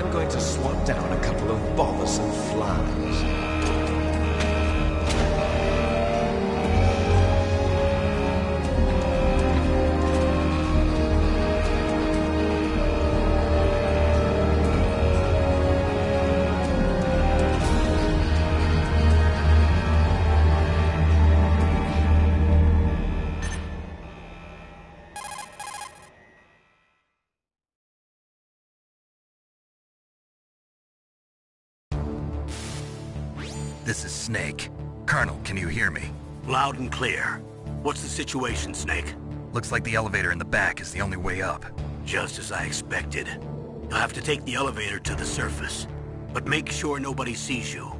I'm going to swat down a couple of bothersome flies. This is Snake. Colonel, can you hear me? Loud and clear. What's the situation, Snake? Looks like the elevator in the back is the only way up. Just as I expected. You'll have to take the elevator to the surface. But make sure nobody sees you.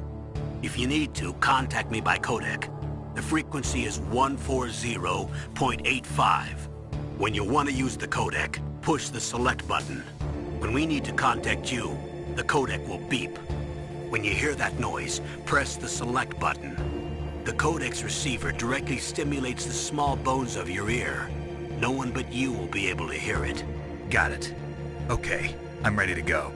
If you need to, contact me by codec. The frequency is 140.85. When you want to use the codec, push the select button. When we need to contact you, the codec will beep. When you hear that noise, press the select button. The codec's receiver directly stimulates the small bones of your ear. No one but you will be able to hear it. Got it. Okay, I'm ready to go.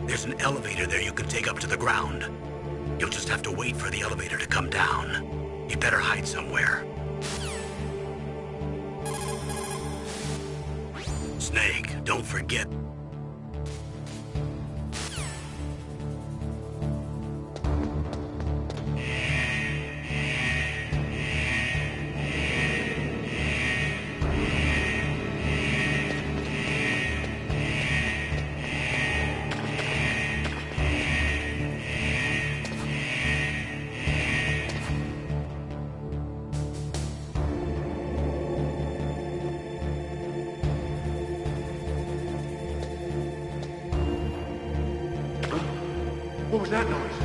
There's an elevator there you can take up to the ground. You'll just have to wait for the elevator to come down. You'd better hide somewhere. Snake, don't forget. What was that noise?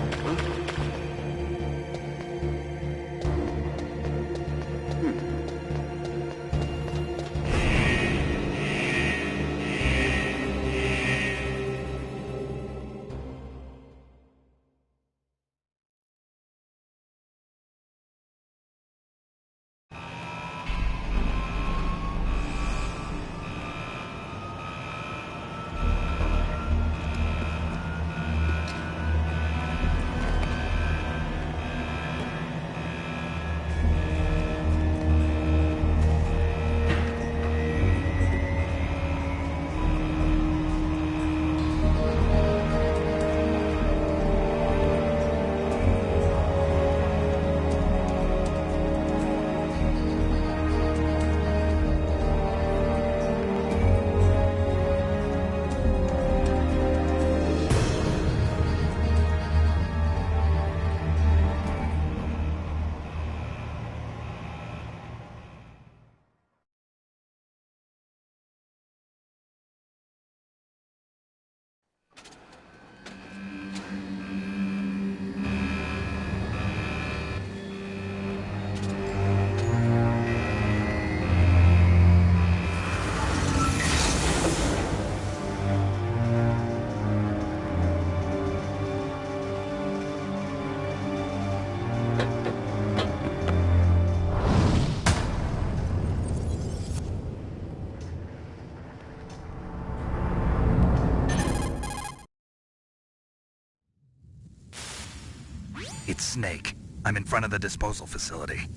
Snake. I'm in front of the disposal facility.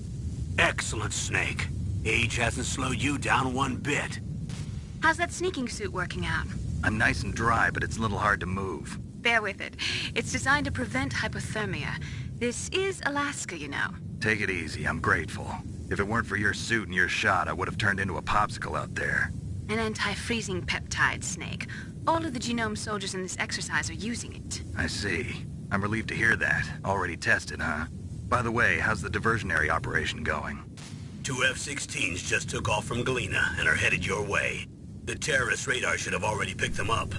Excellent, Snake. Age hasn't slowed you down one bit. How's that sneaking suit working out? I'm nice and dry, but it's a little hard to move. Bear with it. It's designed to prevent hypothermia. This is Alaska, you know. Take it easy, I'm grateful. If it weren't for your suit and your shot, I would have turned into a popsicle out there. An anti-freezing peptide, Snake. All of the genome soldiers in this exercise are using it. I see. I'm relieved to hear that. Already tested, huh? By the way, how's the diversionary operation going? 2 F-16s just took off from Galena and are headed your way. The terrorist radar should have already picked them up.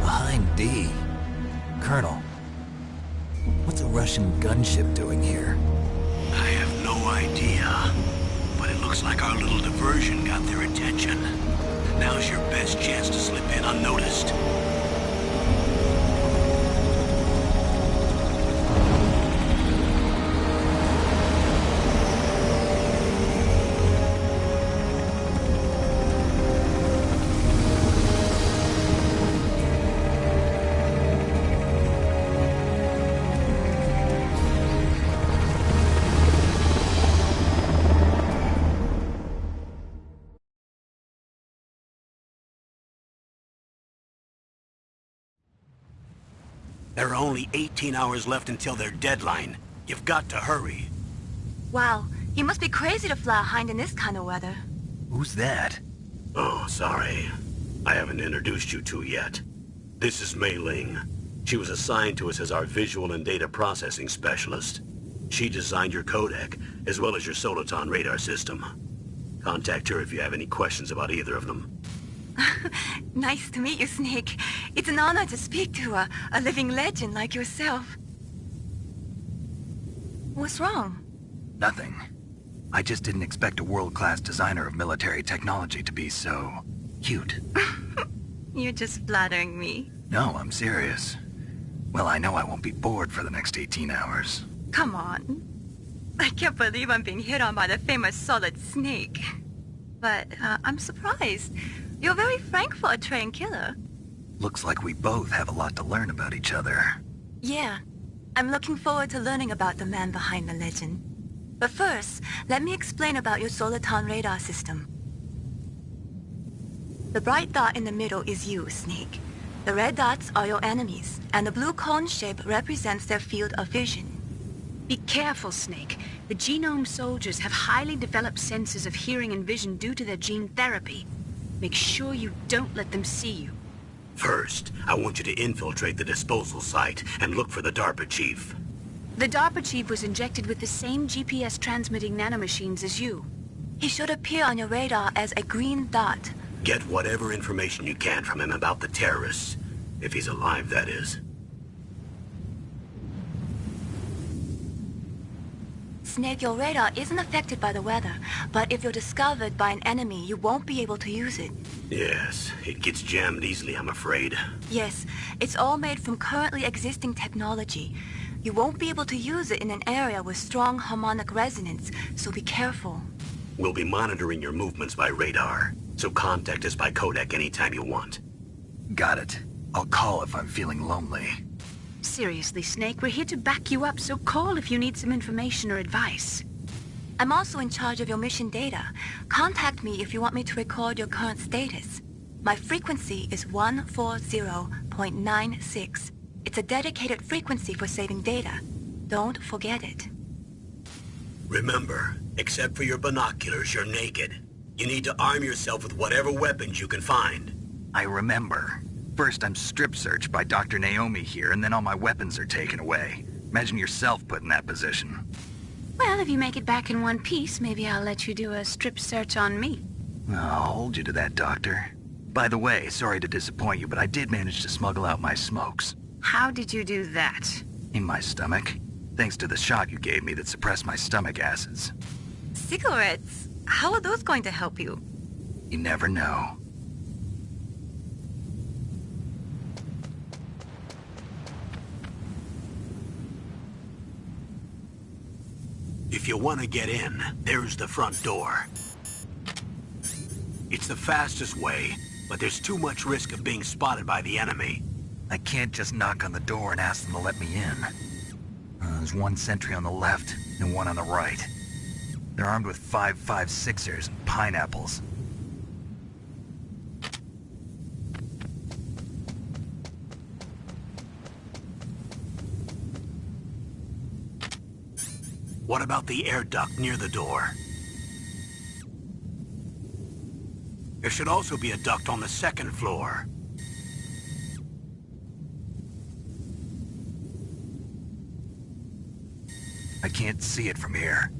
Behind D. Colonel, what's a Russian gunship doing here? I have no idea, but it looks like our little diversion got their attention. Now's your best chance to slip in unnoticed. There are only 18 hours left until their deadline. You've got to hurry. Wow, you must be crazy to fly a hind in this kind of weather. Who's that? Oh, sorry. I haven't introduced you to yet. This is Mei Ling. She was assigned to us as our visual and data processing specialist. She designed your codec, as well as your Soliton radar system. Contact her if you have any questions about either of them. Nice to meet you, Snake. It's an honor to speak to a living legend like yourself. What's wrong? Nothing. I just didn't expect a world-class designer of military technology to be so cute. You're just flattering me. No, I'm serious. Well, I know I won't be bored for the next 18 hours. Come on. I can't believe I'm being hit on by the famous Solid Snake. But I'm surprised. You're very frank for a trained killer. Looks like we both have a lot to learn about each other. Yeah. I'm looking forward to learning about the man behind the legend. But first, let me explain about your Soliton radar system. The bright dot in the middle is you, Snake. The red dots are your enemies, and the blue cone shape represents their field of vision. Be careful, Snake. The genome soldiers have highly developed senses of hearing and vision due to their gene therapy. Make sure you don't let them see you. First, I want you to infiltrate the disposal site and look for the DARPA chief. The DARPA chief was injected with the same GPS transmitting nanomachines as you. He should appear on your radar as a green dot. Get whatever information you can from him about the terrorists. If he's alive, that is. Snake, your radar isn't affected by the weather, but if you're discovered by an enemy, you won't be able to use it. Yes, it gets jammed easily, I'm afraid. Yes, it's all made from currently existing technology. You won't be able to use it in an area with strong harmonic resonance, so be careful. We'll be monitoring your movements by radar, so contact us by codec anytime you want. Got it. I'll call if I'm feeling lonely. Seriously, Snake, we're here to back you up, so call if you need some information or advice. I'm also in charge of your mission data. Contact me if you want me to record your current status. My frequency is 140.96. It's a dedicated frequency for saving data. Don't forget it. Remember, except for your binoculars, you're naked. You need to arm yourself with whatever weapons you can find. I remember. First, I'm strip searched by Dr. Naomi here, and then all my weapons are taken away. Imagine yourself put in that position. Well, if you make it back in one piece, maybe I'll let you do a strip search on me. I'll hold you to that, Doctor. By the way, sorry to disappoint you, but I did manage to smuggle out my smokes. How did you do that? In my stomach. Thanks to the shot you gave me that suppressed my stomach acids. Cigarettes? How are those going to help you? You never know. If you want to get in, there's the front door. It's the fastest way, but there's too much risk of being spotted by the enemy. I can't just knock on the door and ask them to let me in. There's one sentry on the left and one on the right. They're armed with 5.56ers and pineapples. What about the air duct near the door? There should also be a duct on the second floor. I can't see it from here.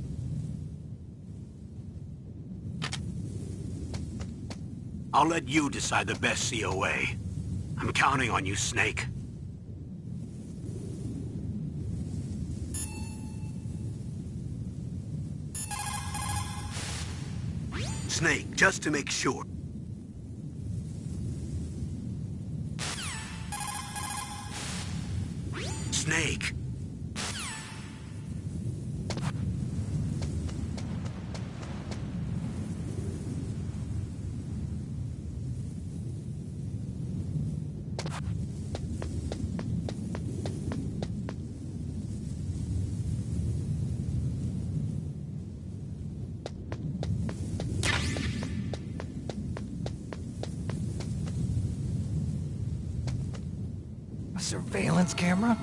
I'll let you decide the best COA. I'm counting on you, Snake. Snake, just to make sure. Snake. A surveillance camera?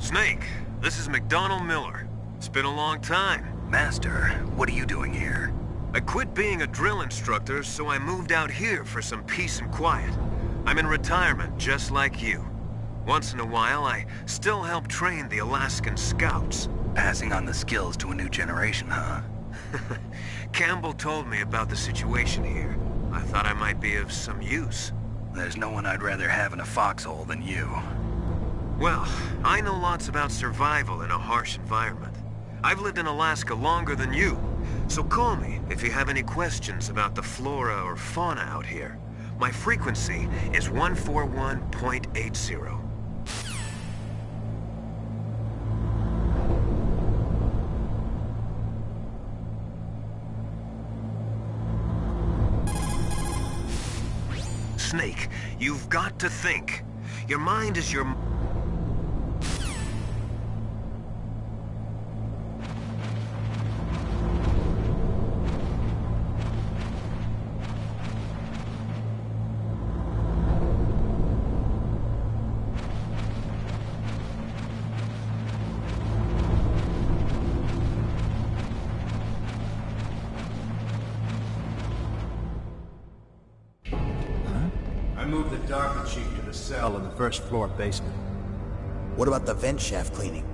Snake, this is McDonald Miller. It's been a long time. Master, what are you doing here? I quit being a drill instructor, so I moved out here for some peace and quiet. I'm in retirement, just like you. Once in a while, I still help train the Alaskan Scouts. Passing on the skills to a new generation, huh? Campbell told me about the situation here. I thought I might be of some use. There's no one I'd rather have in a foxhole than you. Well, I know lots about survival in a harsh environment. I've lived in Alaska longer than you, so call me if you have any questions about the flora or fauna out here. My frequency is 141.80. Snake, you've got to think. Your mind is your... I moved the DARPA chief to the cell in the first floor basement. What about the vent shaft cleaning?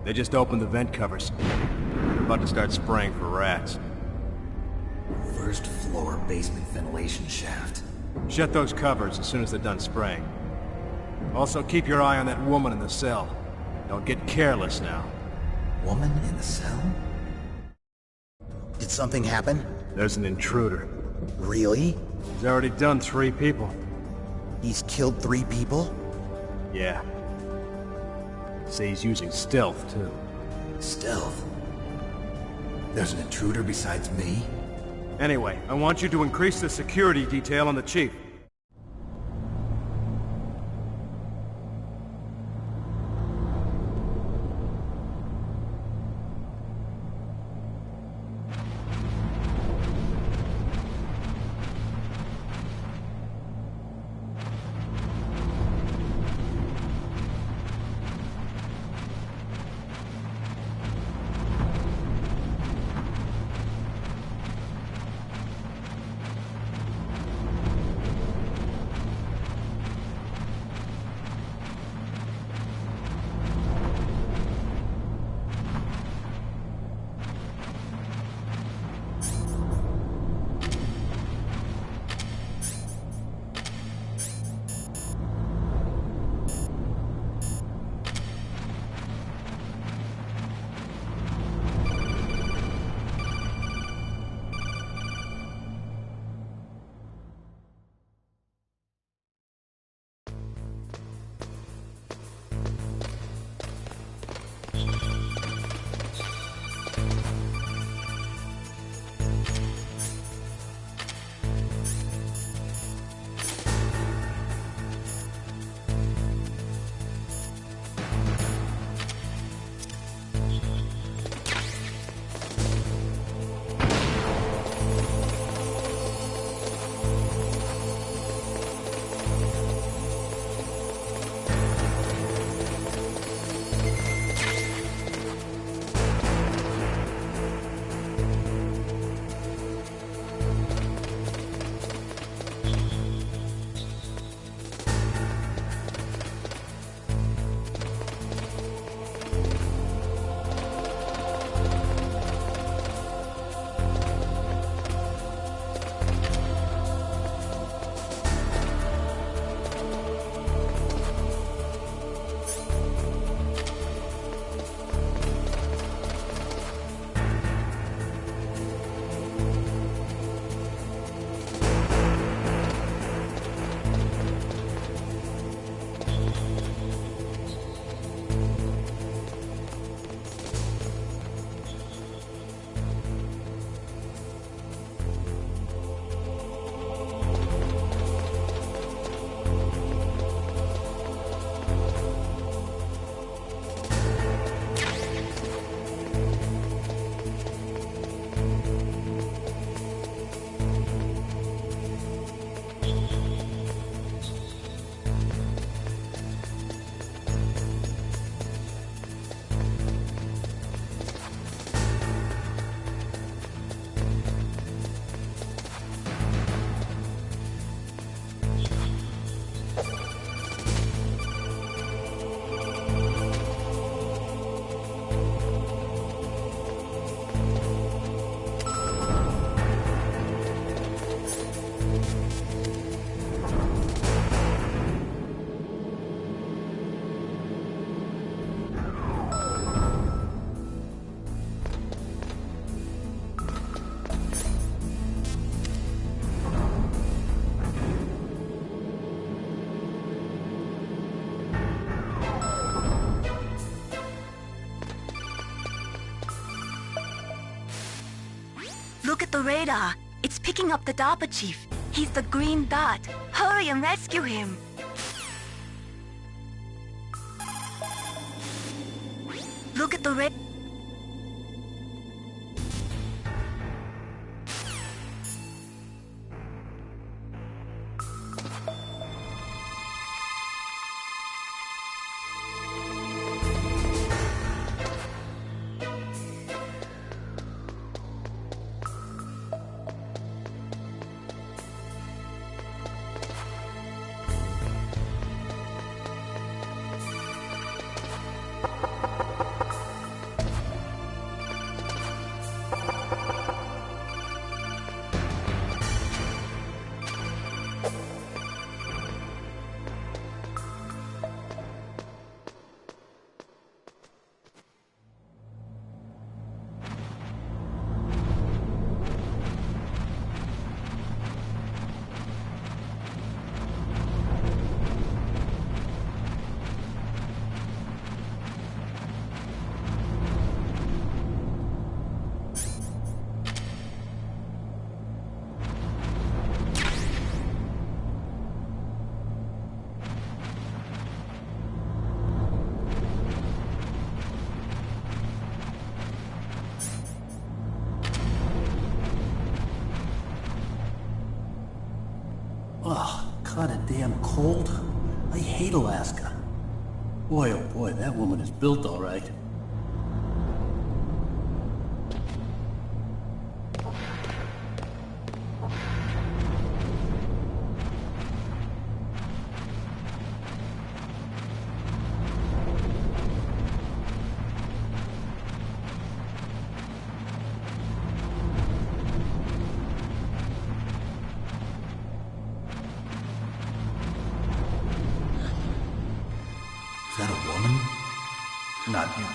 They just opened the vent covers. They're about to start spraying for rats. First floor basement ventilation shaft. Shut those covers as soon as they're done spraying. Also, keep your eye on that woman in the cell. Don't get careless now. Woman in the cell? Did something happen? There's an intruder. Really? He's already done 3 people. He's killed 3 people? Yeah. Say he's using stealth, too. Stealth? There's an intruder besides me? Anyway, I want you to increase the security detail on the chief. Look at the radar. It's picking up the DARPA chief. He's the green dot. Hurry and rescue him. Look at the red. Kinda damn cold. I hate Alaska. Boy, oh boy, that woman is built all right. Is that a woman? Not him.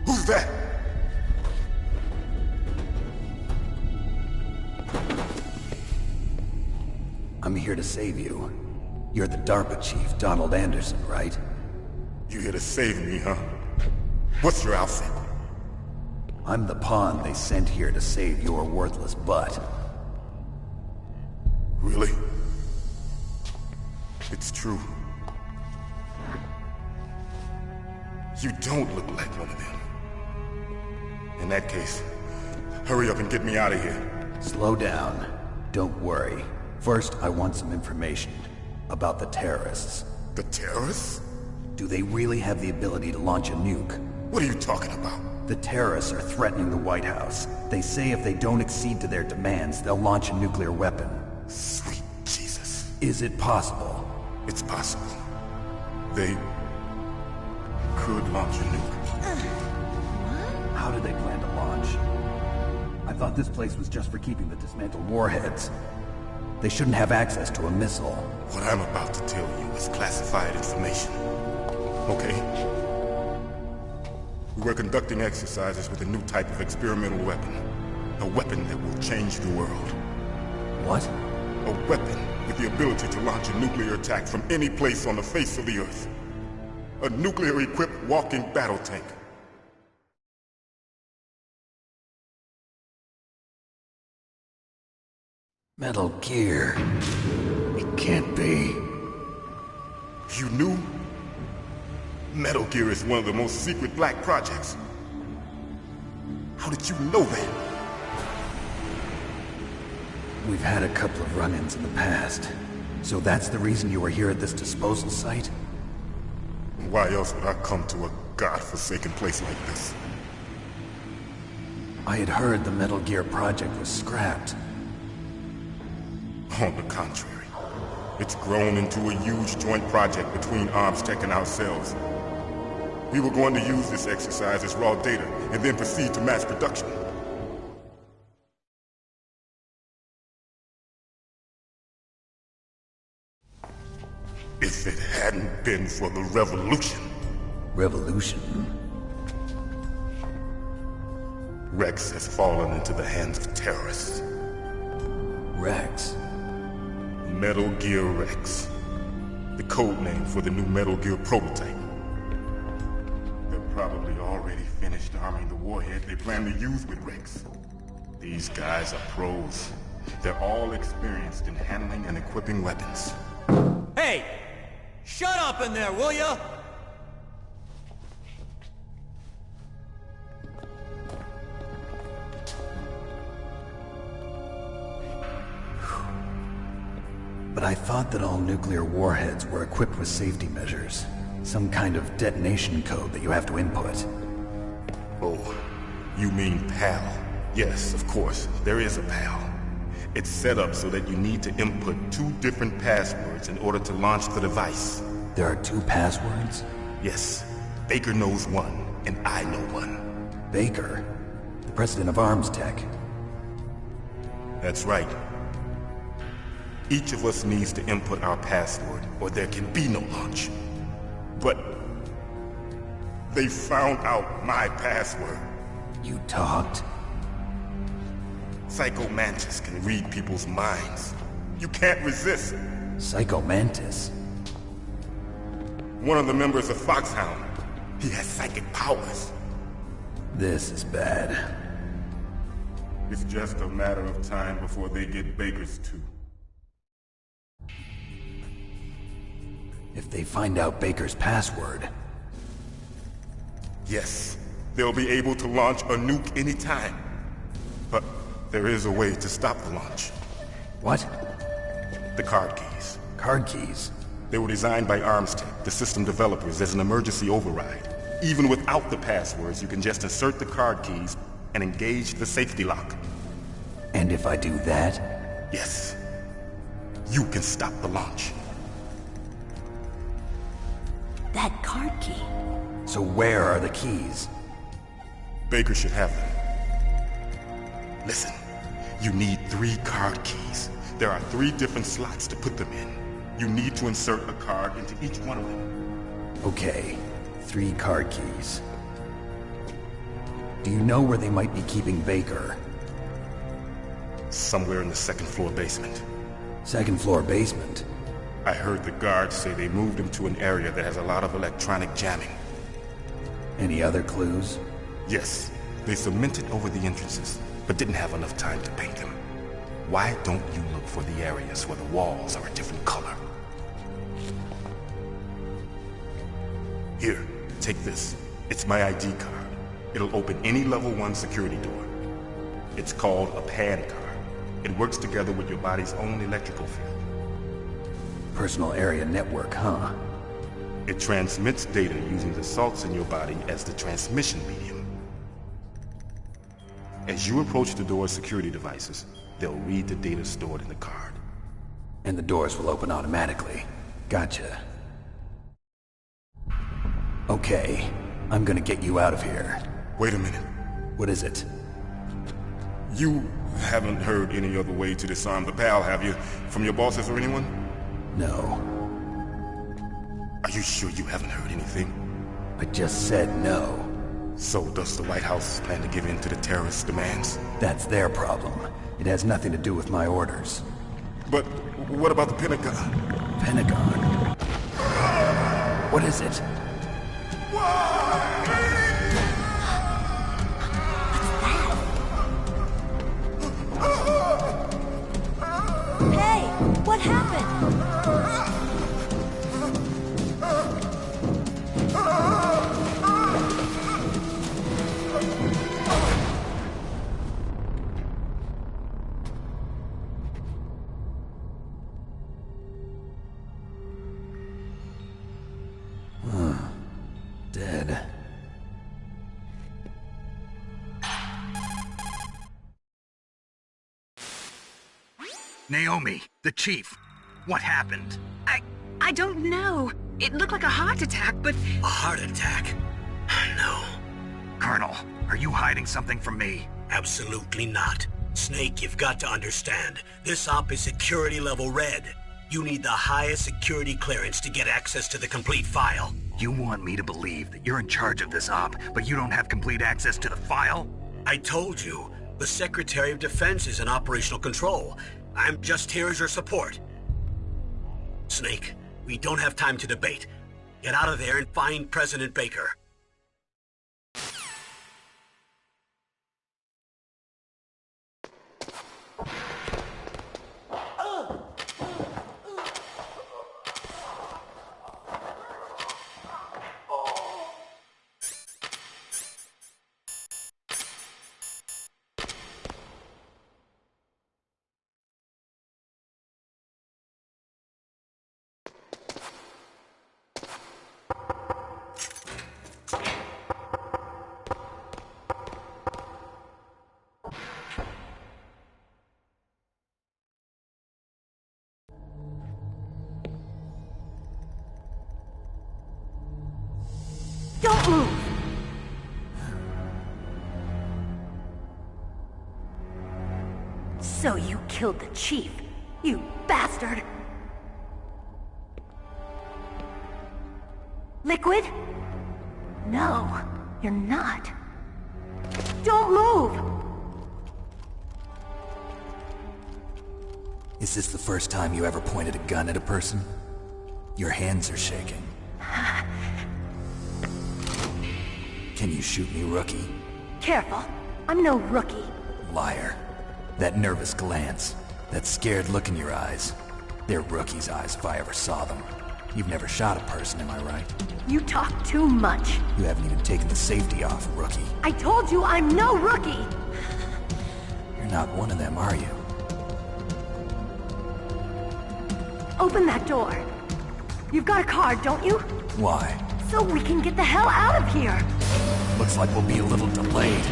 Who's that? I'm here to save you. You're the DARPA chief, Donald Anderson, right? You here to save me, huh? What's your outfit? I'm the pawn they sent here to save your worthless butt. Really? It's true. You don't look like one of them. In that case, hurry up and get me out of here. Slow down. Don't worry. First, I want some information about the terrorists. The terrorists? Do they really have the ability to launch a nuke? What are you talking about? The terrorists are threatening the White House. They say if they don't accede to their demands, they'll launch a nuclear weapon. Sweet Jesus. Is it possible? It's possible. They could launch a nuke. How do they plan to launch? I thought this place was just for keeping the dismantled warheads. They shouldn't have access to a missile. What I'm about to tell you is classified information. Okay? We were conducting exercises with a new type of experimental weapon. A weapon that will change the world. What? A weapon with the ability to launch a nuclear attack from any place on the face of the Earth. A nuclear-equipped walking battle tank. Metal Gear. It can't be. You knew? Metal Gear is one of the most secret black projects. How did you know that? We've had a couple of run-ins in the past. So that's the reason you were here at this disposal site? Why else would I come to a godforsaken place like this? I had heard the Metal Gear project was scrapped. On the contrary, it's grown into a huge joint project between ArmsTech and ourselves. We were going to use this exercise as raw data and then proceed to mass production. If it hadn't been for the revolution. Revolution? Rex has fallen into the hands of terrorists. Rex? Metal Gear Rex. The code name for the new Metal Gear prototype. They're probably already finished arming the warhead they plan to use with Rex. These guys are pros. They're all experienced in handling and equipping weapons. Hey! Shut up in there, will ya? But I thought that all nuclear warheads were equipped with safety measures. Some kind of detonation code that you have to input. Oh, you mean PAL? Yes, of course, there is a PAL. It's set up so that you need to input 2 different passwords in order to launch the device. There are 2 passwords? Yes. Baker knows one, and I know one. Baker? The president of Arms Tech? That's right. Each of us needs to input our password, or there can be no launch. But they found out my password. You talked? Psycho Mantis can read people's minds. You can't resist. Psycho Mantis? One of the members of Foxhound. He has psychic powers. This is bad. It's just a matter of time before they get Baker's too. If they find out Baker's password... Yes, they'll be able to launch a nuke anytime. But there is a way to stop the launch. What? The card keys. Card keys? They were designed by Arms Tech, the system developers, as an emergency override. Even without the passwords, you can just insert the card keys and engage the safety lock. And if I do that? Yes. You can stop the launch. That card key. So where are the keys? Baker should have them. Listen, you need 3 card keys. There are 3 different slots to put them in. You need to insert a card into each one of them. Okay, 3 card keys. Do you know where they might be keeping Baker? Somewhere in the 2nd floor basement. 2nd floor basement? I heard the guards say they moved him to an area that has a lot of electronic jamming. Any other clues? Yes. They cemented over the entrances, but didn't have enough time to paint them. Why don't you look for the areas where the walls are a different color? Here, take this. It's my ID card. It'll open any level 1 security door. It's called a PAN card. It works together with your body's own electrical field. Personal area network, huh? It transmits data using the salts in your body as the transmission medium. As you approach the door's security devices, they'll read the data stored in the card. And the doors will open automatically. Gotcha. Okay, I'm gonna get you out of here. Wait a minute. What is it? You haven't heard any other way to disarm the PAL, have you? From your bosses or anyone? No. Are you sure you haven't heard anything? I just said no. So does the White House plan to give in to the terrorists' demands? That's their problem. It has nothing to do with my orders. But what about the Pentagon? Pentagon? What is it? Hey, what happened? Dead. Naomi, the chief. What happened? I don't know. It looked like a heart attack, but... A heart attack? No. Colonel, are you hiding something from me? Absolutely not. Snake, you've got to understand. This op is security level red. You need the highest security clearance to get access to the complete file. You want me to believe that you're in charge of this op, but you don't have complete access to the file? I told you, the Secretary of Defense is in operational control. I'm just here as your support. Snake, we don't have time to debate. Get out of there and find President Baker. Don't move! So you killed the chief, you bastard! Liquid? No, you're not. Don't move! Is this the first time you ever pointed a gun at a person? Your hands are shaking. Can you shoot me, rookie? Careful, I'm no rookie. Liar. That nervous glance, that scared look in your eyes. They're rookie's eyes if I ever saw them. You've never shot a person, am I right? You talk too much. You haven't even taken the safety off, rookie. I told you I'm no rookie! You're not one of them, are you? Open that door. You've got a card, don't you? Why? So we can get the hell out of here! Looks like we'll be a little delayed.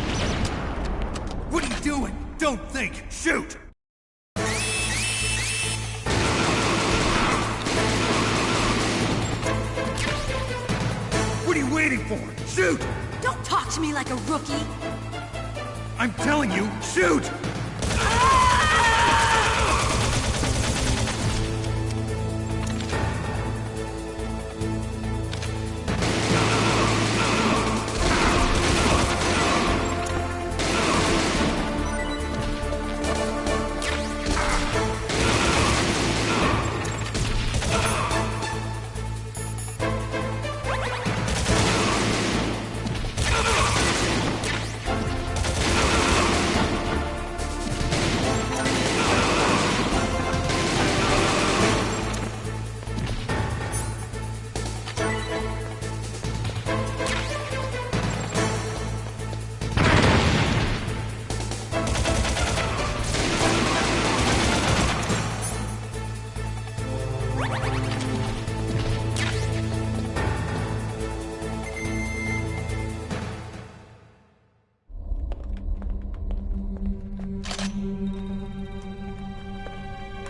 What are you doing? Don't think! Shoot! What are you waiting for? Shoot! Don't talk to me like a rookie. I'm telling you, shoot!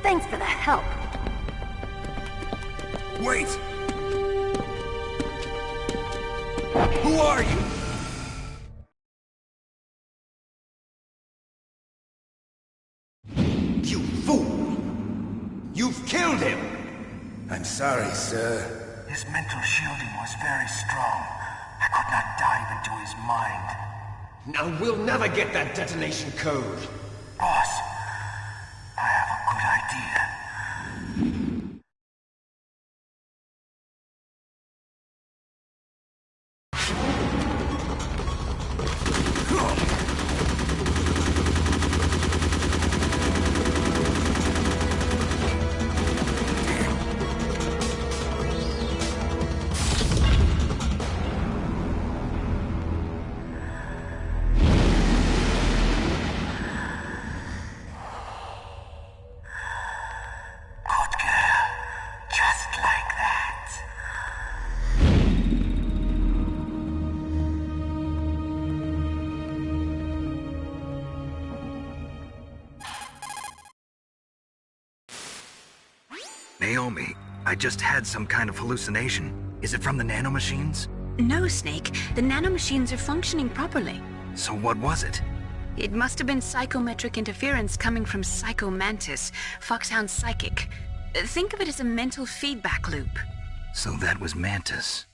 Thanks for the help. Wait! Who are you? You fool! You've killed him! I'm sorry, sir. His mental shielding was very strong. I could not dive into his mind. Now we'll never get that detonation code. Boss, I have a good idea. Naomi, I just had some kind of hallucination. Is it from the nanomachines? No, Snake. The nanomachines are functioning properly. So what was it? It must have been psychometric interference coming from Psycho Mantis, Foxhound's psychic. Think of it as a mental feedback loop. So that was Mantis.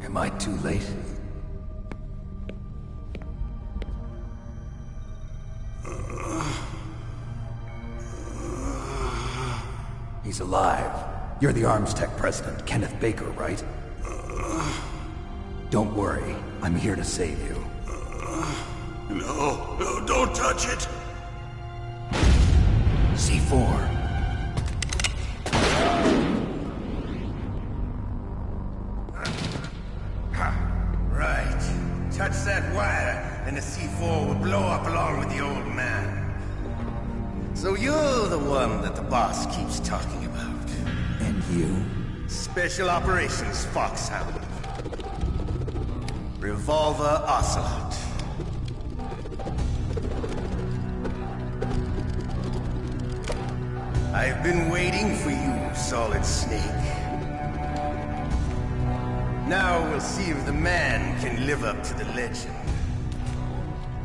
Am I too late? He's alive. You're the Arms Tech president, Kenneth Baker, right? Don't worry. I'm here to save you. No, don't touch it! C4. Right. Touch that wire, and the C4 will blow up along with the old man. So you're the one that the boss keeps talking about. And you? Special Operations Foxhound. Revolver Ocelot. I've been waiting for you, Solid Snake. Now we'll see if the man can live up to the legend.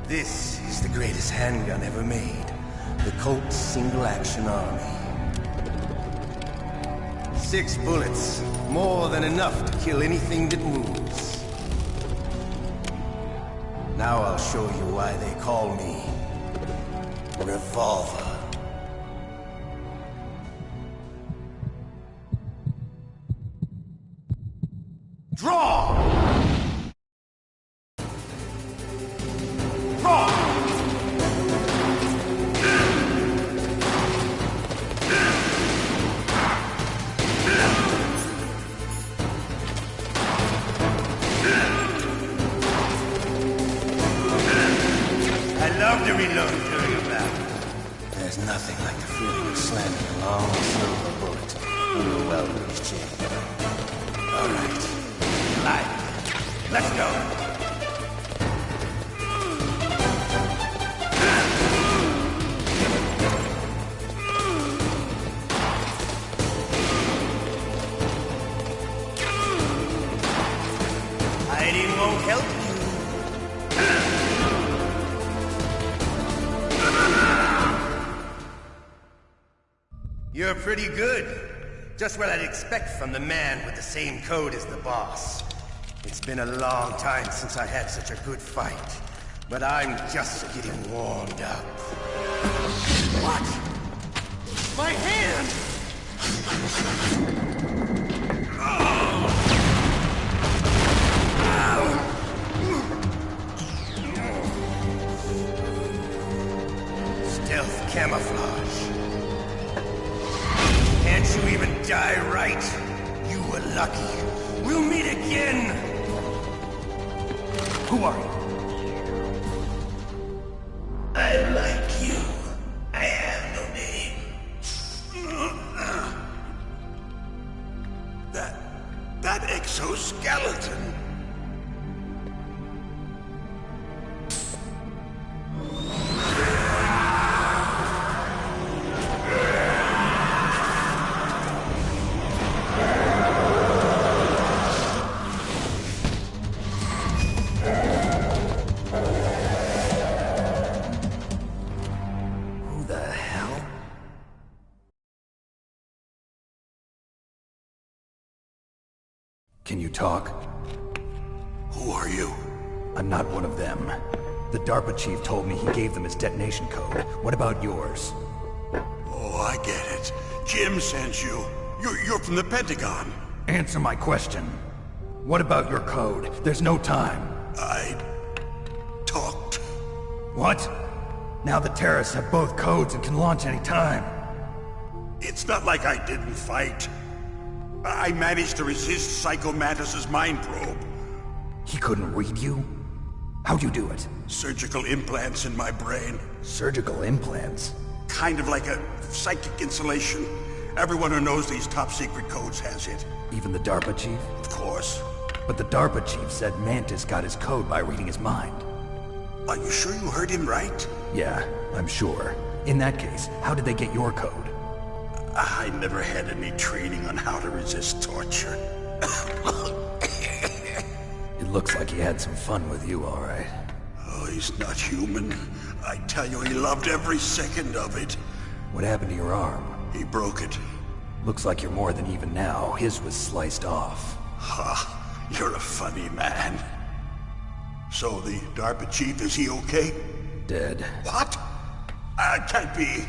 This is the greatest handgun ever made. The Colt Single Action Army. 6 bullets, more than enough to kill anything that moves. Now I'll show you why they call me Revolver. Draw! Draw! I love to reload during a battle. There's nothing like the feeling of slamming a long silver bullet into a well-greased chain. All right. Light. Let's go. Hiding won't help you. You're pretty good. Just what I'd expect from the man with the same code as the boss. It's been a long time since I had such a good fight, but I'm just getting warmed up. What? My hand! Stealth camouflage. Can't you even die right? You were lucky. We'll meet again! Who are you? I'm like you. I have no name. That exoskeleton? Can you talk? Who are you? I'm not one of them. The DARPA chief told me he gave them his detonation code. What about yours? Oh, I get it. Jim sent you. You're from the Pentagon. Answer my question. What about your code? There's no time. I talked. What? Now the terrorists have both codes and can launch any time. It's not like I didn't fight. I managed to resist Psycho Mantis's mind probe. He couldn't read you? How'd you do it? Surgical implants in my brain. Surgical implants? Kind of like a psychic insulation. Everyone who knows these top-secret codes has it. Even the DARPA chief? Of course. But the DARPA chief said Mantis got his code by reading his mind. Are you sure you heard him right? Yeah, I'm sure. In that case, how did they get your code? I never had any training on how to resist torture. It looks like he had some fun with you, all right. Oh, he's not human. I tell you, he loved every second of it. What happened to your arm? He broke it. Looks like you're more than even now. His was sliced off. Ha! You're a funny man. So the DARPA chief, is he okay? Dead. What? Can't be.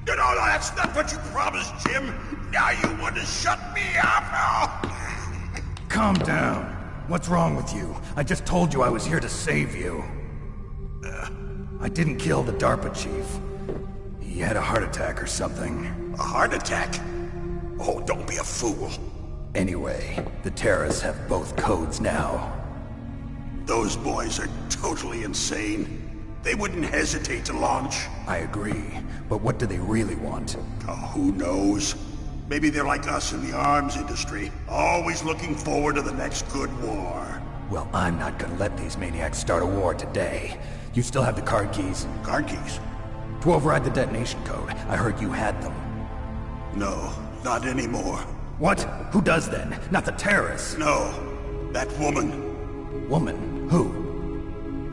No, that's not what you promised, Jim. Now you want to shut me up? Calm down. What's wrong with you? I just told you I was here to save you. I didn't kill the DARPA chief. He had a heart attack or something. A heart attack? Oh, don't be a fool. Anyway, the terrorists have both codes now. Those boys are totally insane. They wouldn't hesitate to launch. I agree, but what do they really want? Oh, who knows? Maybe they're like us in the arms industry, always looking forward to the next good war. Well, I'm not gonna let these maniacs start a war today. You still have the card keys? Card keys? To override the detonation code. I heard you had them. No, not anymore. What? Who does then? Not the terrorists? No, that woman. Woman? Who?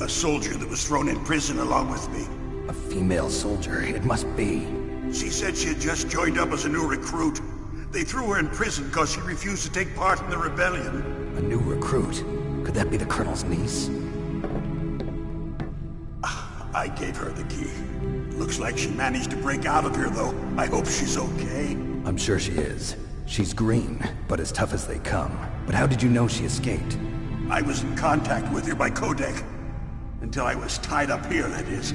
A soldier that was thrown in prison along with me. A female soldier, it must be. She said she had just joined up as a new recruit. They threw her in prison because she refused to take part in the rebellion. A new recruit? Could that be the Colonel's niece? I gave her the key. Looks like she managed to break out of here, though. I hope she's okay. I'm sure she is. She's green, but as tough as they come. But how did you know she escaped? I was in contact with her by codec. Until I was tied up here, that is.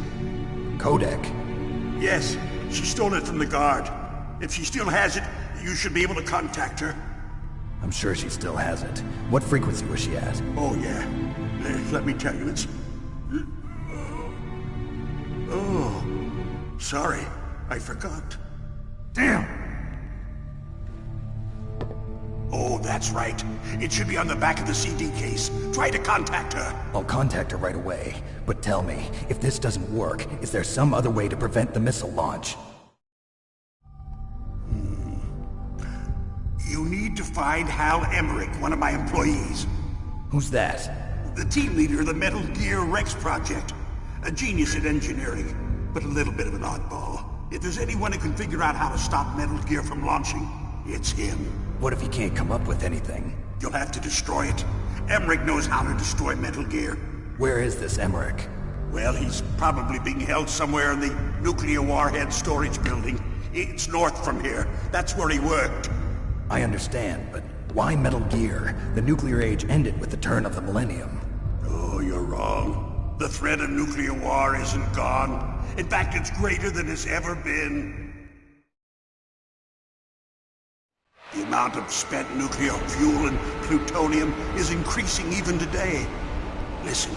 Codec? Yes, she stole it from the guard. If she still has it, you should be able to contact her. I'm sure she still has it. What frequency was she at? Oh, yeah. Let me tell you, it's... Oh, sorry. I forgot. Damn! Oh, that's right. It should be on the back of the CD case. Try to contact her. I'll contact her right away. But tell me, if this doesn't work, is there some other way to prevent the missile launch? You need to find Hal Emmerich, one of my employees. Who's that? The team leader of the Metal Gear Rex project. A genius at engineering, but a little bit of an oddball. If there's anyone who can figure out how to stop Metal Gear from launching, it's him. What if he can't come up with anything? You'll have to destroy it. Emmerich knows how to destroy Metal Gear. Where is this Emmerich? Well, he's probably being held somewhere in the nuclear warhead storage building. It's north from here. That's where he worked. I understand, but why Metal Gear? The nuclear age ended with the turn of the millennium. Oh, you're wrong. The threat of nuclear war isn't gone. In fact, it's greater than it's ever been. The amount of spent nuclear fuel and plutonium is increasing even today. Listen,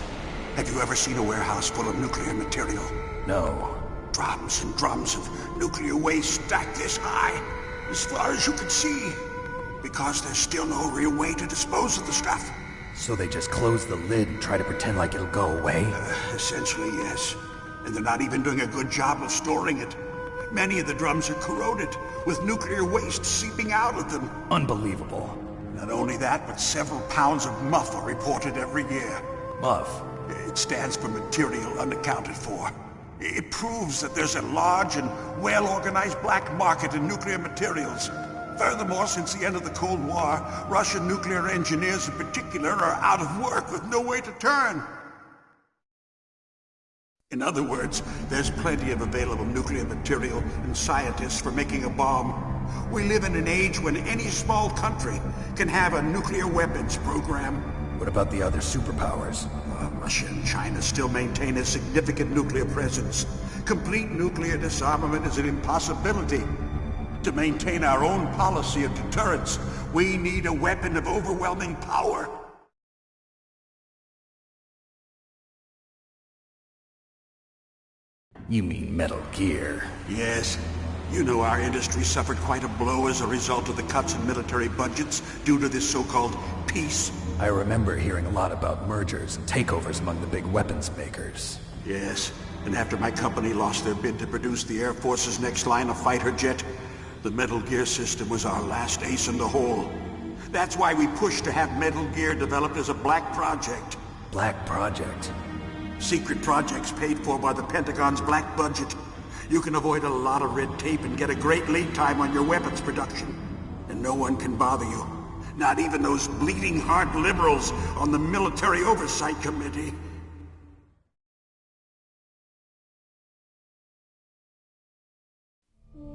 have you ever seen a warehouse full of nuclear material? No. Drums and drums of nuclear waste stacked this high, as far as you can see. Because there's still no real way to dispose of the stuff. So they just close the lid and try to pretend like it'll go away? Essentially, yes. And they're not even doing a good job of storing it. Many of the drums are corroded, with nuclear waste seeping out of them. Unbelievable. Not only that, but several pounds of MUF are reported every year. MUF? It stands for material unaccounted for. It proves that there's a large and well-organized black market in nuclear materials. Furthermore, since the end of the Cold War, Russian nuclear engineers in particular are out of work with no way to turn. In other words, there's plenty of available nuclear material and scientists for making a bomb. We live in an age when any small country can have a nuclear weapons program. What about the other superpowers? Russia and China still maintain a significant nuclear presence. Complete nuclear disarmament is an impossibility. To maintain our own policy of deterrence, we need a weapon of overwhelming power. You mean Metal Gear? Yes. You know our industry suffered quite a blow as a result of the cuts in military budgets due to this so-called peace. I remember hearing a lot about mergers and takeovers among the big weapons makers. Yes, and after my company lost their bid to produce the Air Force's next line of fighter jet, the Metal Gear system was our last ace in the hole. That's why we pushed to have Metal Gear developed as a black project. Black project? Secret projects paid for by the Pentagon's black budget. You can avoid a lot of red tape and get a great lead time on your weapons production. And no one can bother you. Not even those bleeding heart liberals on the Military Oversight Committee.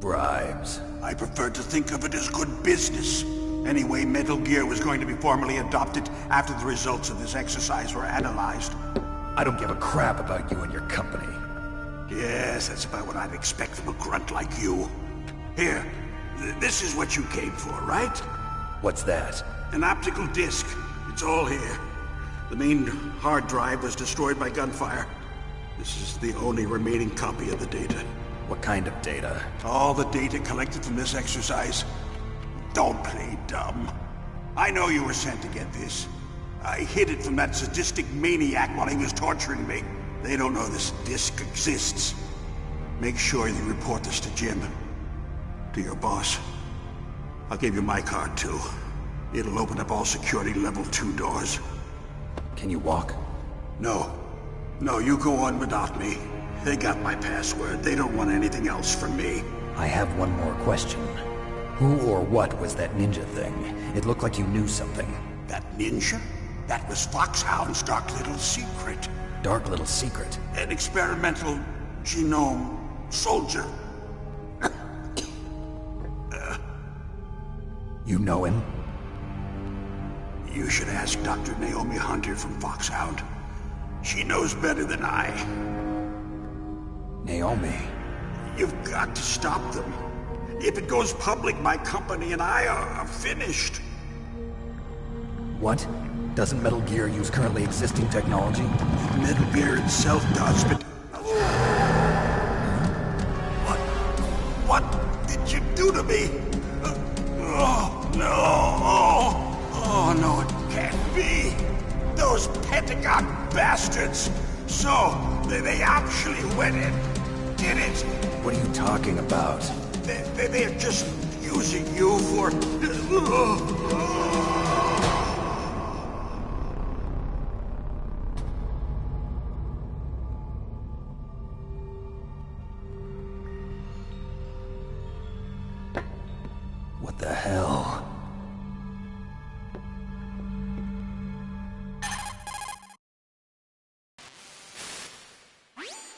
Bribes. I prefer to think of it as good business. Anyway, Metal Gear was going to be formally adopted after the results of this exercise were analyzed. I don't give a crap about you and your company. Yes, that's about what I'd expect from a grunt like you. Here, this is what you came for, right? What's that? An optical disc. It's all here. The main hard drive was destroyed by gunfire. This is the only remaining copy of the data. What kind of data? All the data collected from this exercise. Don't play dumb. I know you were sent to get this. I hid it from that sadistic maniac while he was torturing me. They don't know this disc exists. Make sure you report this to Jim. To your boss. I'll give you my card, too. It'll open up all security level 2 doors. Can you walk? No. No, you go on without me. They got my password. They don't want anything else from me. I have one more question. Who or what was that ninja thing? It looked like you knew something. That ninja? That was Foxhound's dark little secret. Dark little secret? An experimental genome soldier. You know him? You should ask Dr. Naomi Hunter from Foxhound. She knows better than I. Naomi? You've got to stop them. If it goes public, my company and I are finished. What? Doesn't Metal Gear use currently existing technology? Metal Gear itself does, but... What did you do to me? Oh, no. Oh, no, it can't be. Those Pentagon bastards. So, they actually went in, did it. What are you talking about? They're just using you for... What the hell?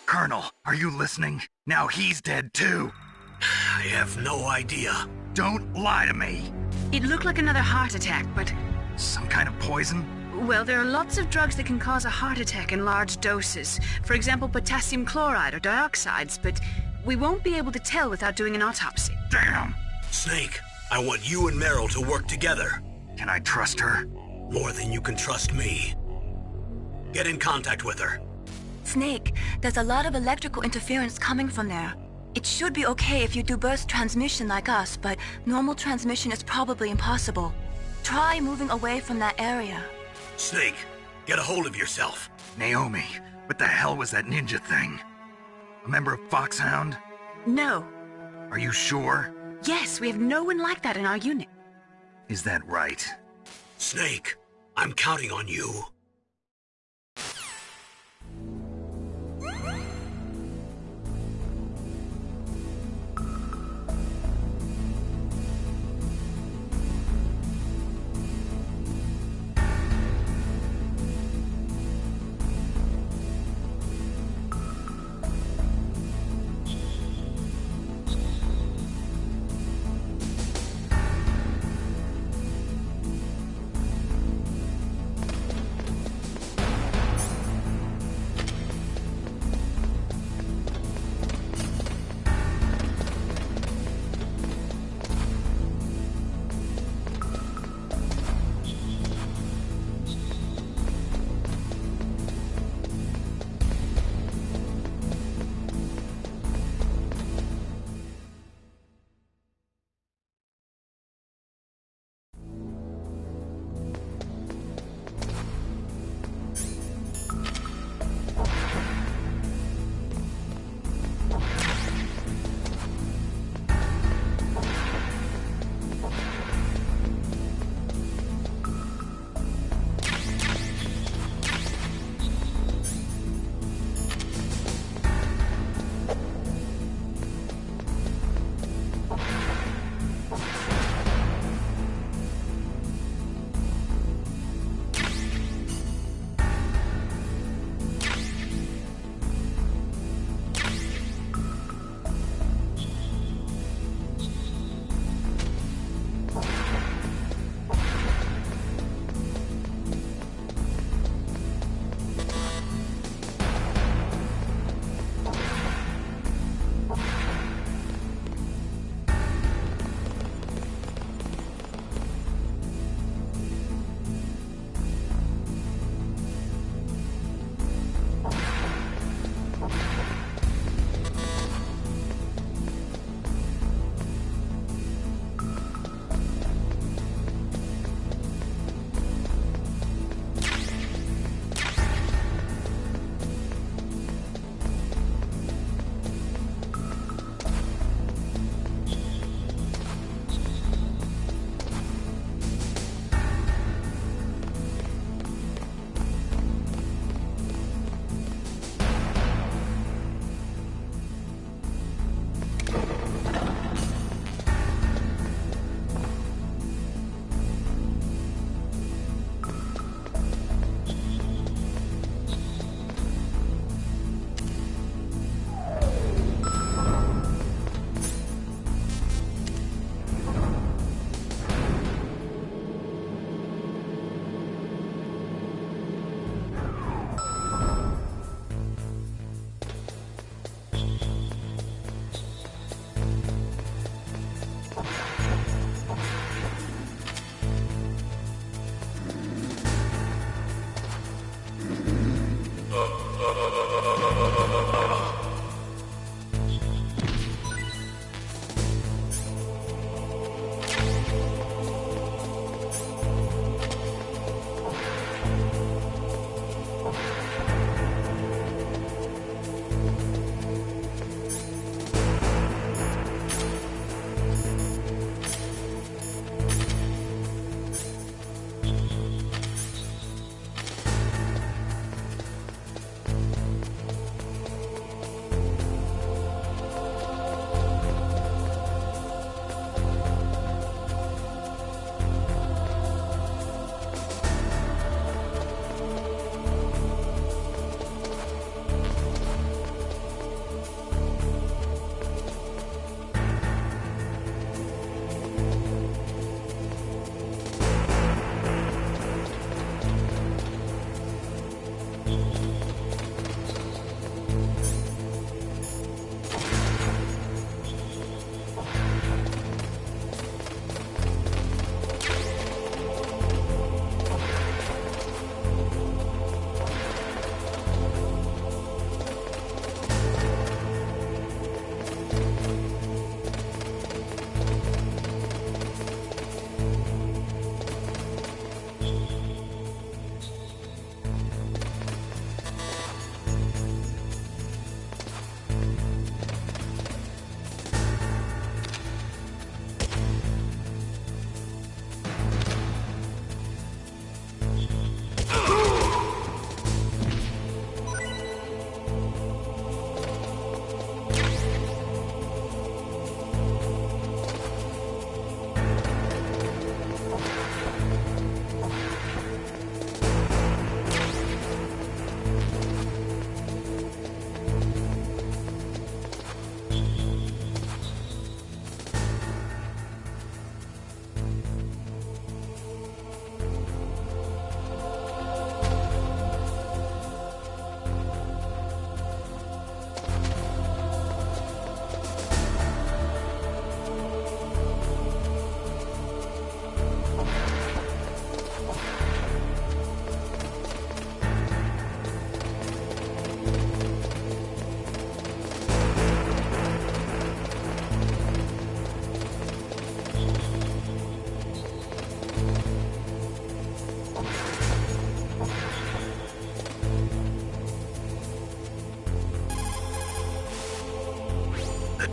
Colonel, are you listening? Now he's dead too. I have no idea. Don't lie to me. It looked like another heart attack, but... Some kind of poison? Well, there are lots of drugs that can cause a heart attack in large doses. For example, potassium chloride or dioxides, but we won't be able to tell without doing an autopsy. Damn! Snake, I want you and Meryl to work together. Can I trust her? More than you can trust me. Get in contact with her. Snake, there's a lot of electrical interference coming from there. It should be okay if you do burst transmission like us, but normal transmission is probably impossible. Try moving away from that area. Snake, get a hold of yourself. Naomi, what the hell was that ninja thing? A member of Foxhound? No. Are you sure? Yes, we have no one like that in our unit. Is that right? Snake, I'm counting on you.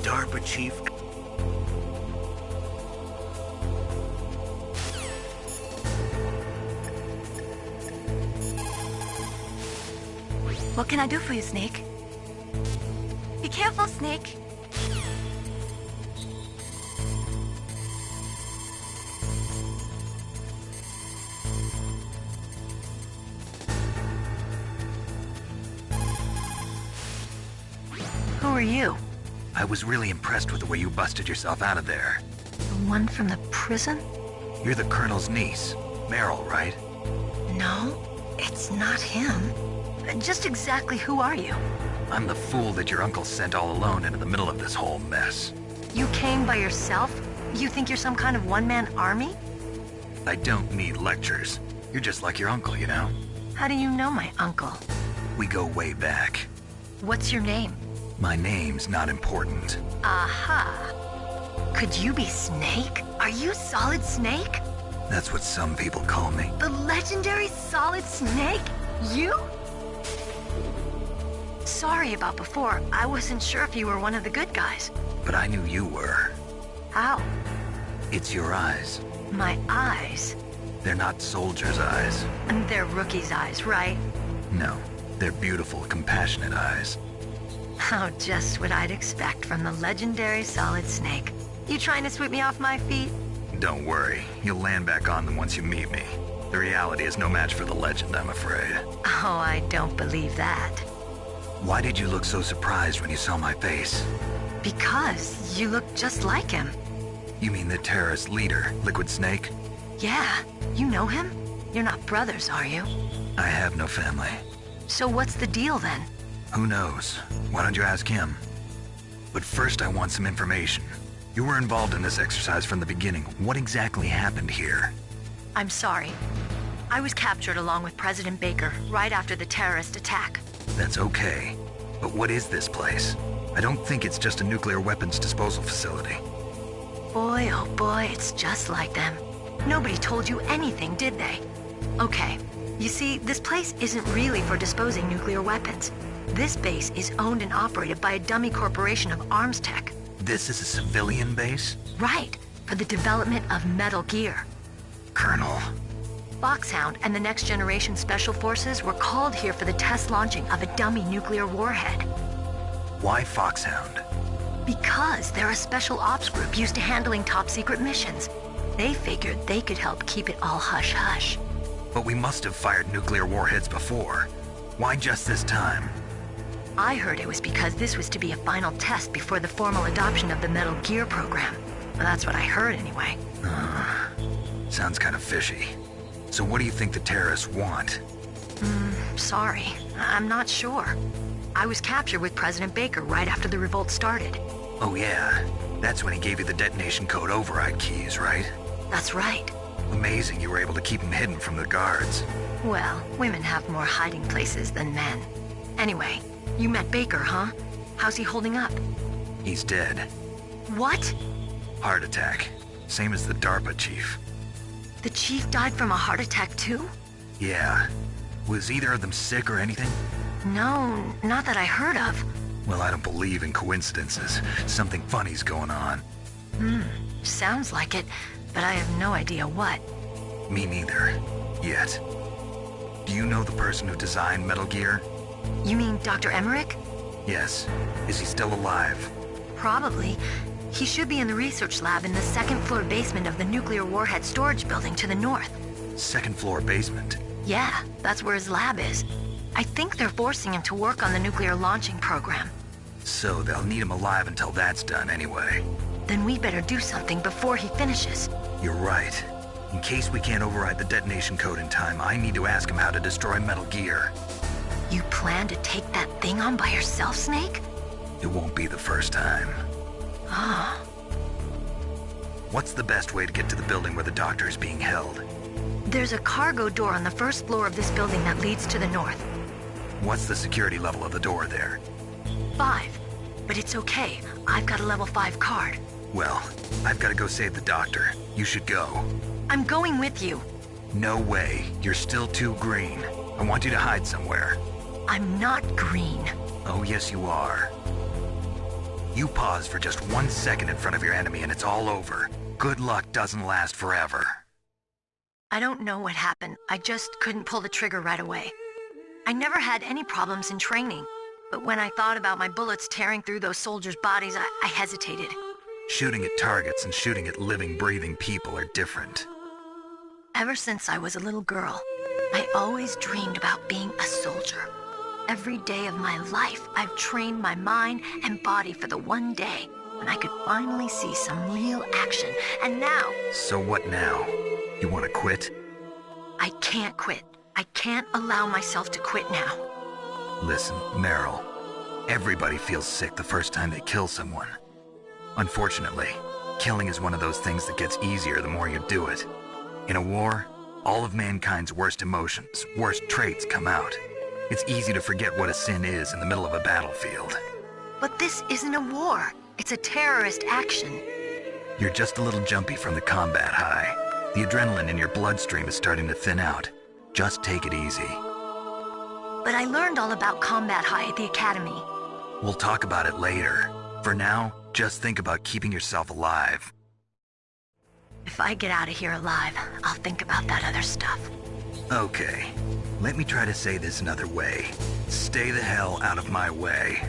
DARPA chief... What can I do for you, Snake? Be careful, Snake. Who are you? I was really impressed with the way you busted yourself out of there. The one from the prison? You're the Colonel's niece, Meryl, right? No, it's not him. Just exactly who are you? I'm the fool that your uncle sent all alone into the middle of this whole mess. You came by yourself? You think you're some kind of one-man army? I don't need lectures. You're just like your uncle, you know? How do you know my uncle? We go way back. What's your name? My name's not important. Aha. Could you be Snake? Are you Solid Snake? That's what some people call me. The legendary Solid Snake? You? Sorry about before. I wasn't sure if you were one of the good guys. But I knew you were. How? It's your eyes. My eyes? They're not soldiers' eyes. And they're rookies' eyes, right? No, they're beautiful, compassionate eyes. Oh, just what I'd expect from the legendary Solid Snake. You trying to sweep me off my feet? Don't worry, you'll land back on them once you meet me. The reality is no match for the legend, I'm afraid. Oh, I don't believe that. Why did you look so surprised when you saw my face? Because you look just like him. You mean the terrorist leader, Liquid Snake? Yeah, you know him? You're not brothers, are you? I have no family. So what's the deal then? Who knows? Why don't you ask him? But first I want some information. You were involved in this exercise from the beginning. What exactly happened here? I'm sorry. I was captured along with President Baker right after the terrorist attack. That's okay. But what is this place? I don't think it's just a nuclear weapons disposal facility. Boy, oh boy, it's just like them. Nobody told you anything, did they? Okay, you see, this place isn't really for disposing nuclear weapons. This base is owned and operated by a dummy corporation of arms tech. This is a civilian base? Right, for the development of Metal Gear. Colonel. Foxhound and the Next Generation Special Forces were called here for the test launching of a dummy nuclear warhead. Why Foxhound? Because they're a special ops group used to handling top-secret missions. They figured they could help keep it all hush-hush. But we must have fired nuclear warheads before. Why just this time? I heard it was because this was to be a final test before the formal adoption of the Metal Gear program. Well, that's what I heard anyway. Sounds kind of fishy. So what do you think the terrorists want? Sorry. I'm not sure. I was captured with President Baker right after the revolt started. Oh yeah, that's when he gave you the detonation code override keys, right? That's right. Amazing you were able to keep him hidden from the guards. Well, women have more hiding places than men. Anyway, you met Baker, huh? How's he holding up? He's dead. What? Heart attack. Same as the DARPA chief. The chief died from a heart attack too? Yeah. Was either of them sick or anything? No, not that I heard of. Well, I don't believe in coincidences. Something funny's going on. Sounds like it, but I have no idea what. Me neither. Yet. Do you know the person who designed Metal Gear? You mean Dr. Emmerich? Yes. Is he still alive? Probably. He should be in the research lab in the second-floor basement of the nuclear warhead storage building to the north. Second-floor basement? Yeah, that's where his lab is. I think they're forcing him to work on the nuclear launching program. So they'll need him alive until that's done anyway. Then we better do something before he finishes. You're right. In case we can't override the detonation code in time, I need to ask him how to destroy Metal Gear. You plan to take that thing on by yourself, Snake? It won't be the first time. Ah. What's the best way to get to the building where the doctor is being held? There's a cargo door on the first floor of this building that leads to the north. What's the security level of the door there? 5. But it's okay. I've got a level 5 card. Well, I've got to go save the doctor. You should go. I'm going with you. No way. You're still too green. I want you to hide somewhere. I'm not green. Oh, yes, you are. You pause for just 1 second in front of your enemy and it's all over. Good luck doesn't last forever. I don't know what happened. I just couldn't pull the trigger right away. I never had any problems in training, but when I thought about my bullets tearing through those soldiers' bodies, I hesitated. Shooting at targets and shooting at living, breathing people are different. Ever since I was a little girl, I always dreamed about being a soldier. Every day of my life, I've trained my mind and body for the one day when I could finally see some real action, and now... So what now? You want to quit? I can't quit. I can't allow myself to quit now. Listen, Meryl, everybody feels sick the first time they kill someone. Unfortunately, killing is one of those things that gets easier the more you do it. In a war, all of mankind's worst emotions, worst traits come out. It's easy to forget what a sin is in the middle of a battlefield. But this isn't a war. It's a terrorist action. You're just a little jumpy from the combat high. The adrenaline in your bloodstream is starting to thin out. Just take it easy. But I learned all about combat high at the academy. We'll talk about it later. For now, just think about keeping yourself alive. If I get out of here alive, I'll think about that other stuff. Okay. Let me try to say this another way. Stay the hell out of my way.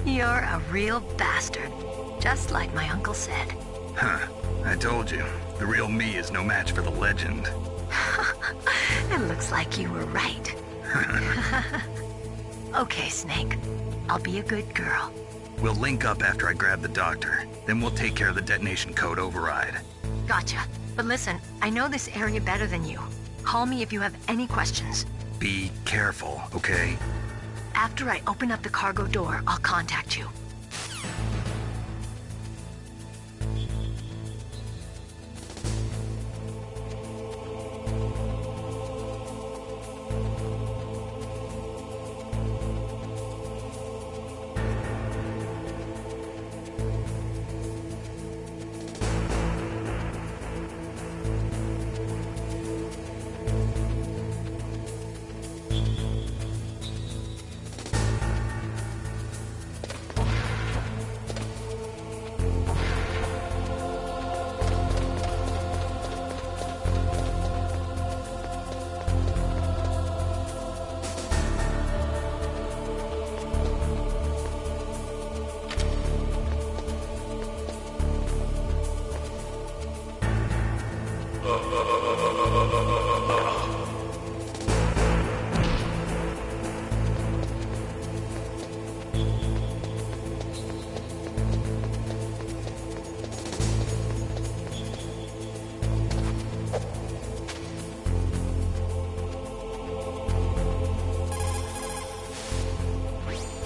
You're a real bastard. Just like my uncle said. Huh. I told you. The real me is no match for the legend. It looks like you were right. Okay, Snake. I'll be a good girl. We'll link up after I grab the doctor. Then we'll take care of the detonation code override. Gotcha. But listen, I know this area better than you. Call me if you have any questions. Be careful, okay? After I open up the cargo door, I'll contact you.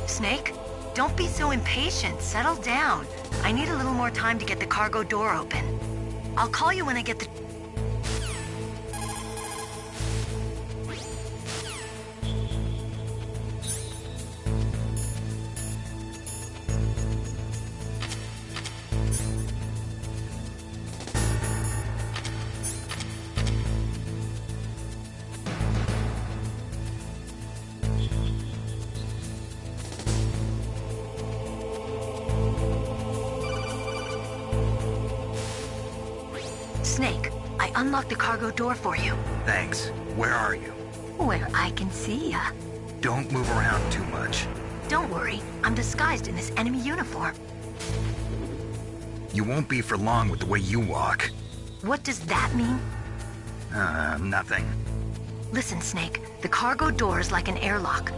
Snake, don't be so impatient. Settle down. I need a little more time to get the cargo door open. I'll call you when I get the... Snake, I unlocked the cargo door for you. Thanks. Where are you? Where I can see ya. Don't move around too much. Don't worry, I'm disguised in this enemy uniform. You won't be for long with the way you walk. What does that mean? Nothing. Listen, Snake, the cargo door is like an airlock.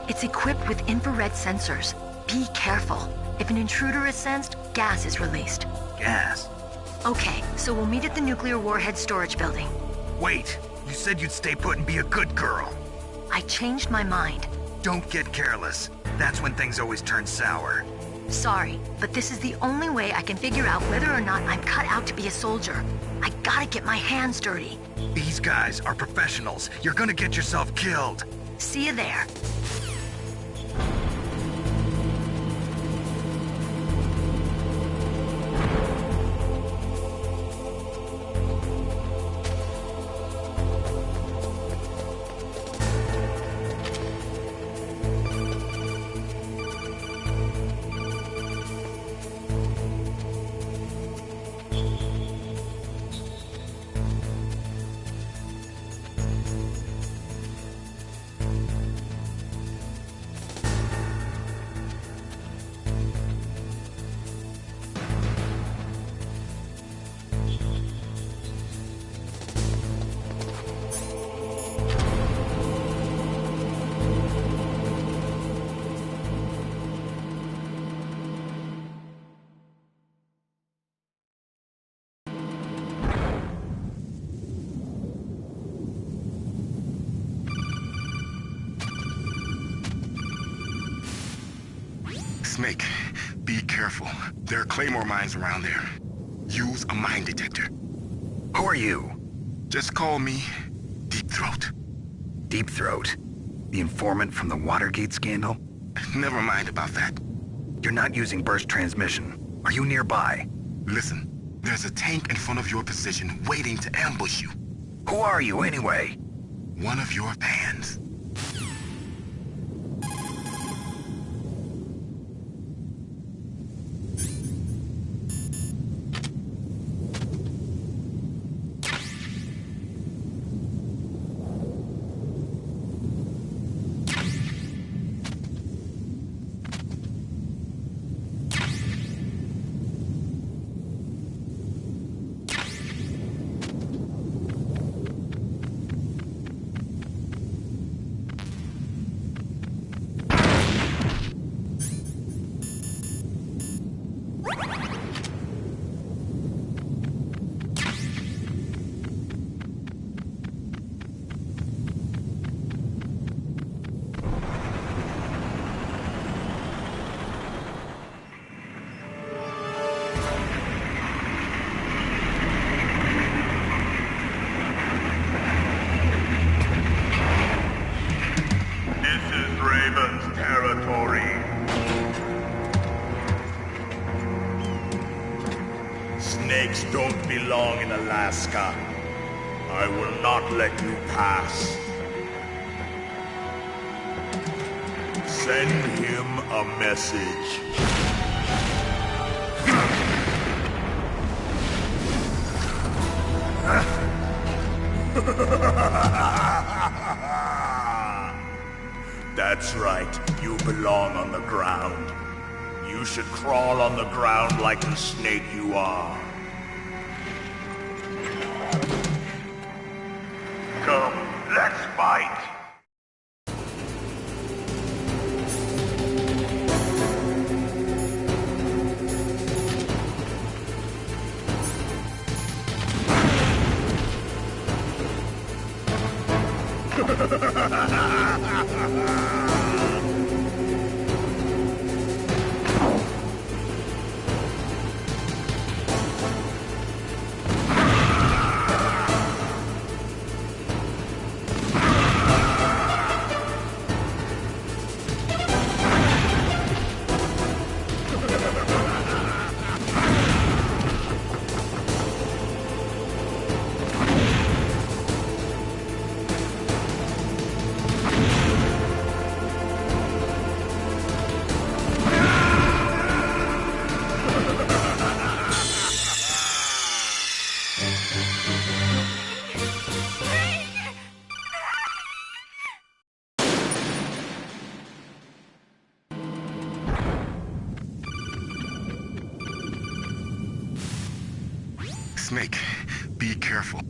It's equipped with infrared sensors. Be careful. If an intruder is sensed, gas is released. Gas? Okay, so we'll meet at the nuclear warhead storage building. Wait! You said you'd stay put and be a good girl. I changed my mind. Don't get careless. That's when things always turn sour. Sorry, but this is the only way I can figure out whether or not I'm cut out to be a soldier. I gotta get my hands dirty. These guys are professionals. You're gonna get yourself killed. See you there. Snake, be careful. There are claymore mines around there. Use a mine detector. Who are you? Just call me Deep Throat. Deep Throat? The informant from the Watergate scandal? Never mind about that. You're not using burst transmission. Are you nearby? Listen, there's a tank in front of your position waiting to ambush you. Who are you anyway? One of your fans. Snakes don't belong in Alaska. I will not let you pass. Send him a message. That's right. You belong on the ground. You should crawl on the ground like the snake you are. Come, let's fight! Snake, be careful.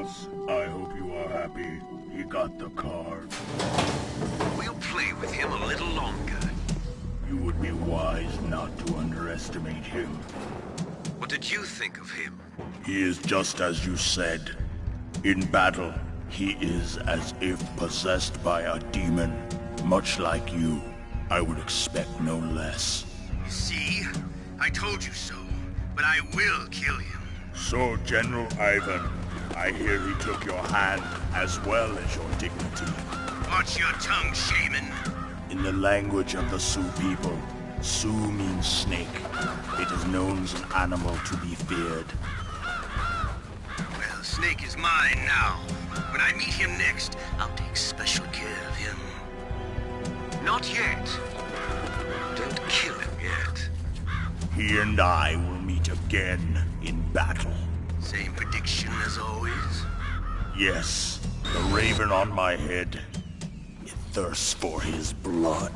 boss. I hope you are happy. He got the card. We'll play with him a little longer. You would be wise not to underestimate him. What did you think of him? He is just as you said. In battle, he is as if possessed by a demon. Much like you, I would expect no less. See? I told you so. But I will kill him. So, General Ivan, I hear he took your hand as well as your dignity. Watch your tongue, shaman. In the language of the Sioux people, Sioux means snake. It is known as an animal to be feared. Well, Snake is mine now. When I meet him next, I'll take special care of him. Not yet. Don't kill him yet. He and I will meet again in battle. Same prediction as always? Yes, the raven on my head. It thirsts for his blood.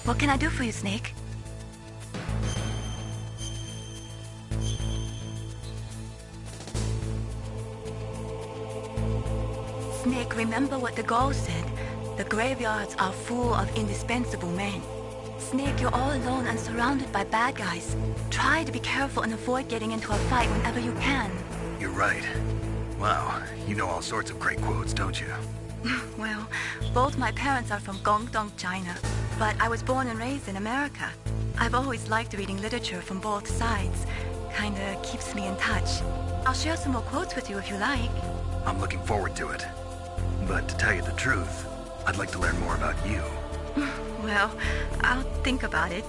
What can I do for you, Snake? Snake, remember what the Gaul said. The graveyards are full of indispensable men. Snake, you're all alone and surrounded by bad guys. Try to be careful and avoid getting into a fight whenever you can. You're right. Wow, you know all sorts of great quotes, don't you? Well, both my parents are from Guangdong, China, but I was born and raised in America. I've always liked reading literature from both sides. Kinda keeps me in touch. I'll share some more quotes with you if you like. I'm looking forward to it. But to tell you the truth, I'd like to learn more about you. Well, I'll think about it.